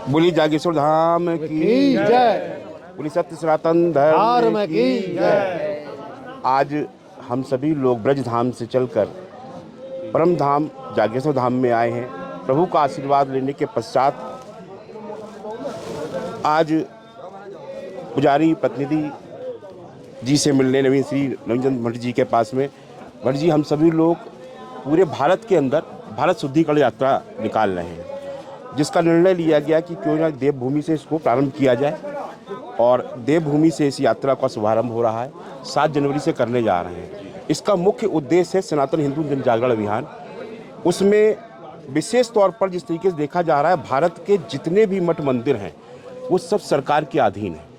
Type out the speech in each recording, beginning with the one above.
बोली जागेश्वर धाम की जय। बोली सत्य सनातन धर्म की जय। आज हम सभी लोग ब्रज धाम से चलकर परम धाम जागेश्वर धाम में आए हैं। प्रभु का आशीर्वाद लेने के पश्चात आज पुजारी प्रतिनिधि जी से मिलने नवीन श्री नवीनचंद भट्ट जी के पास में। भट्ट जी, हम सभी लोग पूरे भारत के अंदर भारत शुद्धिकरण यात्रा निकाल रहे हैं, जिसका निर्णय लिया गया कि क्यों ना देवभूमि से इसको प्रारंभ किया जाए। और देवभूमि से इस यात्रा का शुभारंभ हो रहा है, 7 जनवरी से करने जा रहे हैं। इसका मुख्य उद्देश्य है सनातन हिंदू जन जागरण अभियान। उसमें विशेष तौर पर जिस तरीके से देखा जा रहा है, भारत के जितने भी मठ मंदिर हैं वो सब सरकार के अधीन है।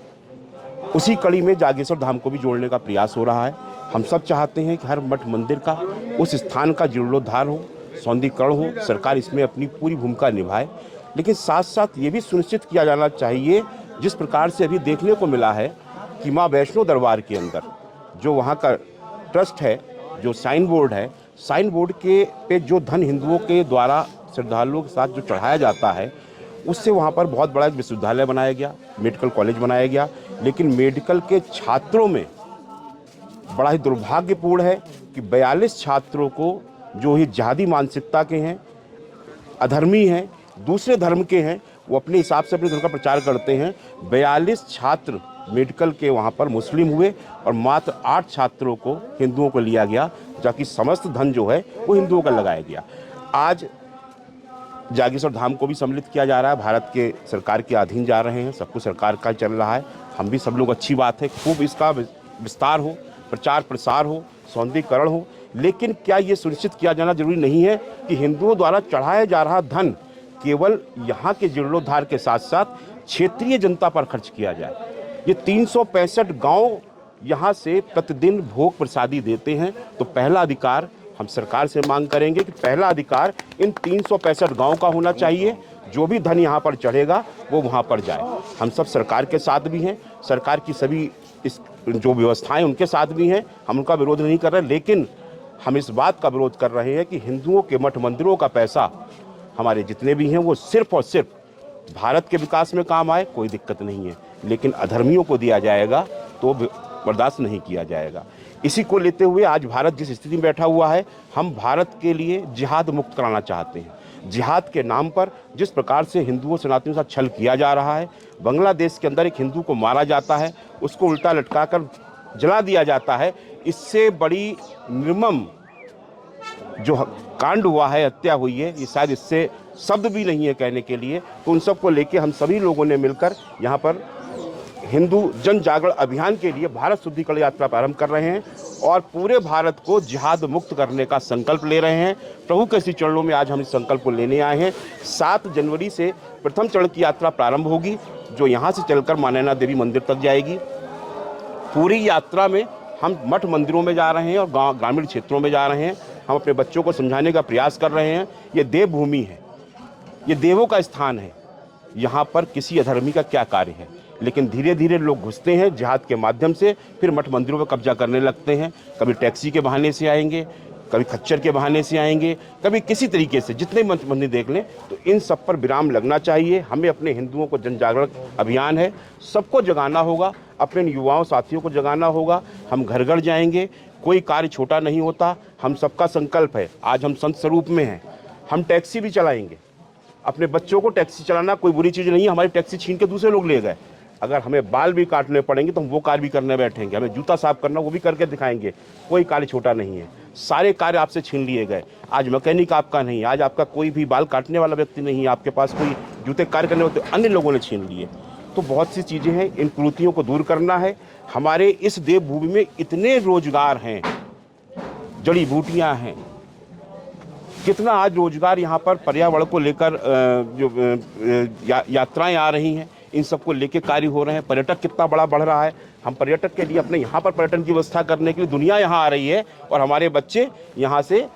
उसी कड़ी में जागेश्वर धाम को भी जोड़ने का प्रयास हो रहा है। हम सब चाहते हैं कि हर मठ मंदिर का, उस स्थान का जीर्णोद्धार हो, सौंदर्यीकरण हो, सरकार इसमें अपनी पूरी भूमिका निभाए। लेकिन साथ साथ ये भी सुनिश्चित किया जाना चाहिए, जिस प्रकार से अभी देखने को मिला है कि माँ वैष्णो दरबार के अंदर जो वहाँ का ट्रस्ट है, जो साइन बोर्ड है, साइन बोर्ड के पे जो धन हिंदुओं के द्वारा श्रद्धालुओं के साथ जो चढ़ाया जाता है, उससे वहाँ पर बहुत बड़ा एक विश्वविद्यालय बनाया गया, मेडिकल कॉलेज बनाया गया। लेकिन मेडिकल के छात्रों में बड़ा ही दुर्भाग्यपूर्ण है कि 42 छात्रों को, जो ही जिहादी मानसिकता के हैं, अधर्मी हैं, दूसरे धर्म के हैं, वो अपने हिसाब से अपने धर्म का प्रचार करते हैं। 42 छात्र मेडिकल के वहाँ पर मुस्लिम हुए और मात्र 8 छात्रों को हिंदुओं को लिया गया, जबकि समस्त धन जो है वो हिंदुओं का लगाया गया। आज जागेश्वर धाम को भी सम्मिलित किया जा रहा है, भारत के सरकार के अधीन जा रहे हैं, सब कुछ सरकार का चल रहा है। हम भी सब लोग, अच्छी बात है, खूब इसका विस्तार हो, प्रचार प्रसार हो, सौंदर्यीकरण हो। लेकिन क्या ये सुनिश्चित किया जाना जरूरी नहीं है कि हिंदुओं द्वारा चढ़ाया जा रहा धन केवल यहाँ के जीर्णोद्धार के साथ साथ क्षेत्रीय जनता पर खर्च किया जाए? ये 365 गांव यहाँ से प्रतिदिन भोग प्रसादी देते हैं, तो पहला अधिकार हम सरकार से मांग करेंगे कि पहला अधिकार इन 365 गांव का होना चाहिए। जो भी धन यहाँ पर चढ़ेगा वो वहाँ पर जाए। हम सब सरकार के साथ भी हैं, सरकार की सभी इस जो व्यवस्थाएं उनके साथ भी हैं, हम उनका विरोध नहीं कर रहे। लेकिन हम इस बात का विरोध कर रहे हैं कि हिंदुओं के मठ मंदिरों का पैसा हमारे जितने भी हैं वो सिर्फ और सिर्फ भारत के विकास में काम आए, कोई दिक्कत नहीं है, लेकिन अधर्मियों को दिया जाएगा तो बर्दाश्त नहीं किया जाएगा। इसी को लेते हुए आज भारत जिस स्थिति में बैठा हुआ है, हम भारत के लिए जिहाद मुक्त कराना चाहते हैं। जिहाद के नाम पर जिस प्रकार से हिंदुओं सनातनियों के साथ छल किया जा रहा है, बांग्लादेश के अंदर एक हिंदू को मारा जाता है, उसको उल्टा लटकाकर जला दिया जाता है, इससे बड़ी निर्मम जो कांड हुआ है, हत्या हुई है, ये शायद इससे शब्द भी नहीं है कहने के लिए। तो उन सब को लेके हम सभी लोगों ने मिलकर यहाँ पर हिंदू जन जागरण अभियान के लिए भारत शुद्धिकरण यात्रा प्रारंभ कर रहे हैं और पूरे भारत को जिहाद मुक्त करने का संकल्प ले रहे हैं। प्रभु के श्री चरणों में आज हम इस संकल्प को लेने आए हैं। 7 जनवरी से प्रथम चरण की यात्रा प्रारंभ होगी, जो यहाँ से चलकर मां नैना देवी मंदिर तक जाएगी। पूरी यात्रा में हम मठ मंदिरों में जा रहे हैं और ग्रामीण क्षेत्रों में जा रहे हैं। हम अपने बच्चों को समझाने का प्रयास कर रहे हैं, ये देवभूमि है, ये देवों का स्थान है, यहाँ पर किसी अधर्मी का क्या कार्य है। लेकिन धीरे धीरे लोग घुसते हैं जिहाद के माध्यम से, फिर मठ मंदिरों पर कब्जा करने लगते हैं। कभी टैक्सी के बहाने से आएंगे, कभी खच्चर के बहाने से आएंगे, कभी किसी तरीके से। जितने मठ मंदिर देख लें, तो इन सब पर विराम लगना चाहिए। हमें अपने हिंदुओं को जन जागरण अभियान है, सबको जगाना होगा, अपने युवाओं साथियों को जगाना होगा। हम घर घर जाएंगे, कोई कार्य छोटा नहीं होता, हम सबका संकल्प है। आज हम संत स्वरूप में हैं, हम टैक्सी भी चलाएंगे। अपने बच्चों को टैक्सी चलाना कोई बुरी चीज़ नहीं है। हमारी टैक्सी छीन के दूसरे लोग ले गए, अगर हमें बाल भी काटने पड़ेंगे तो हम वो कार्य भी करने बैठेंगे। हमें जूता साफ करना, वो भी करके दिखाएंगे। कोई कार्य छोटा नहीं है, सारे कार्य आपसे छीन लिए गए। आज मैकेनिक आपका नहीं, आज आपका कोई भी बाल काटने वाला व्यक्ति नहीं है, आपके पास कोई जूते कार्य करने वाले अन्य लोगों ने छीन लिए। तो बहुत सी चीज़ें हैं, इन कुरीतियों को दूर करना है। हमारे इस देवभूमि में इतने रोजगार हैं, जड़ी बूटियाँ हैं, कितना आज रोजगार यहाँ पर पर्यावरण को लेकर जो यात्राएं आ रही हैं, इन सबको लेके कार्य हो रहे हैं। पर्यटक कितना बड़ा बढ़ रहा है। हम पर्यटक के लिए अपने यहाँ पर पर्यटन की व्यवस्था करने के लिए दुनिया यहाँ आ रही है और हमारे बच्चे यहाँ से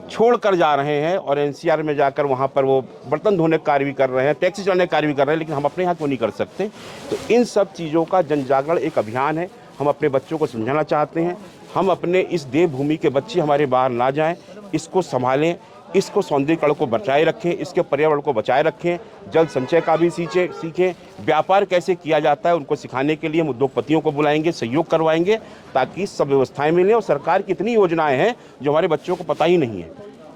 छोड़ कर जा रहे हैं और एनसीआर में जाकर वहाँ पर वो बर्तन धोने का कार्य भी कर रहे हैं, टैक्सी चलाने का कार्य भी कर रहे हैं। लेकिन हम अपने यहाँ क्यों नहीं कर सकते? तो इन सब चीज़ों का जन जागरण एक अभियान है। हम अपने बच्चों को समझाना चाहते हैं, हम अपने इस देवभूमि के बच्चे हमारे बाहर ना जाएं, इसको संभालें, इसको सौंदर्यीकरण को बचाए रखें, इसके पर्यावरण को बचाए रखें, जल संचय का भी सीखें, व्यापार कैसे किया जाता है उनको सिखाने के लिए हम उद्योगपतियों को बुलाएंगे, सहयोग करवाएंगे, ताकि सब व्यवस्थाएं मिलें। और सरकार की इतनी योजनाएं हैं जो हमारे बच्चों को पता ही नहीं है,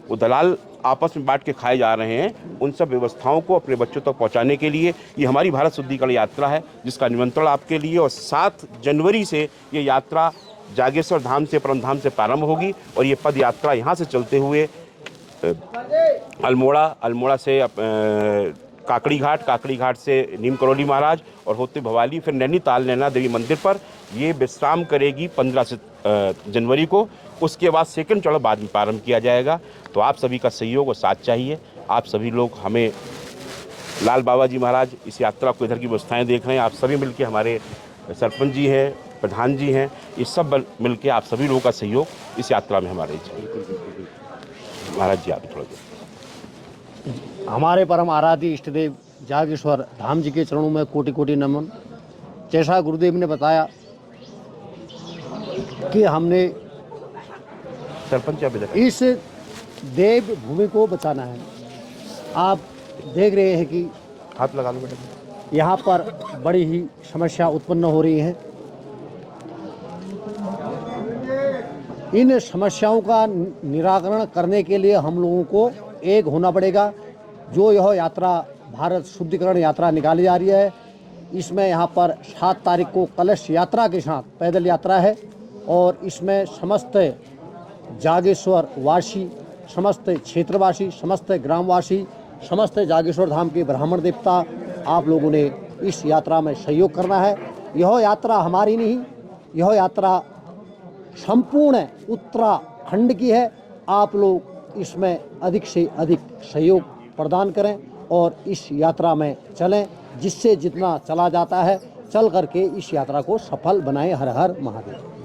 वो दलाल आपस में बांट के खाए जा रहे हैं। उन सब व्यवस्थाओं को अपने बच्चों तक पहुंचाने के लिए ये हमारी भारत शुद्धिकरण यात्रा है, जिसका निमंत्रण आपके लिए। और 7 जनवरी से ये यात्रा जागेश्वर धाम से, परमधाम से प्रारंभ होगी और ये पद यात्रा यहाँ से चलते हुए अल्मोड़ा से काकड़ी घाट से नीम करौली महाराज और होते भवाली, फिर नैनीताल नैना देवी मंदिर पर ये विश्राम करेगी 15 जनवरी को। उसके बाद सेकंड चढ़ाव बाद में प्रारंभ किया जाएगा। तो आप सभी का सहयोग और साथ चाहिए। आप सभी लोग हमें, लाल बाबा जी महाराज इस यात्रा को, इधर की व्यवस्थाएं देख रहे हैं, आप सभी मिलके, हमारे सरपंच जी हैं, प्रधान जी हैं, ये सब मिलके आप सभी लोगों का सहयोग इस यात्रा में हमारे चाहिए। महाराज जी आप थोड़ा दें। हमारे परम आराध्य इष्ट देव जागेश्वर धाम जी के चरणों में कोटि कोटि नमन। जैसा गुरुदेव ने बताया कि हमने सरपंच इस देव भूमि को बचाना है। आप देख रहे हैं कि हाथ लगा लो बेटा, यहाँ पर बड़ी ही समस्या उत्पन्न हो रही है। इन समस्याओं का निराकरण करने के लिए हम लोगों को एक होना पड़ेगा। जो यह यात्रा भारत शुद्धिकरण यात्रा निकाली जा रही है, इसमें यहाँ पर 7 तारीख को कलश यात्रा के साथ पैदल यात्रा है और इसमें समस्त जागेश्वर वासी, समस्त क्षेत्रवासी, समस्त ग्रामवासी, समस्त जागेश्वर धाम के ब्राह्मण देवता, आप लोगों ने इस यात्रा में सहयोग करना है। यह यात्रा हमारी नहीं, यह यात्रा संपूर्ण उत्तराखंड की है। आप लोग इसमें अधिक से अधिक सहयोग प्रदान करें और इस यात्रा में चलें, जिससे जितना चला जाता है चल करके इस यात्रा को सफल बनाएं। हर हर महादेव।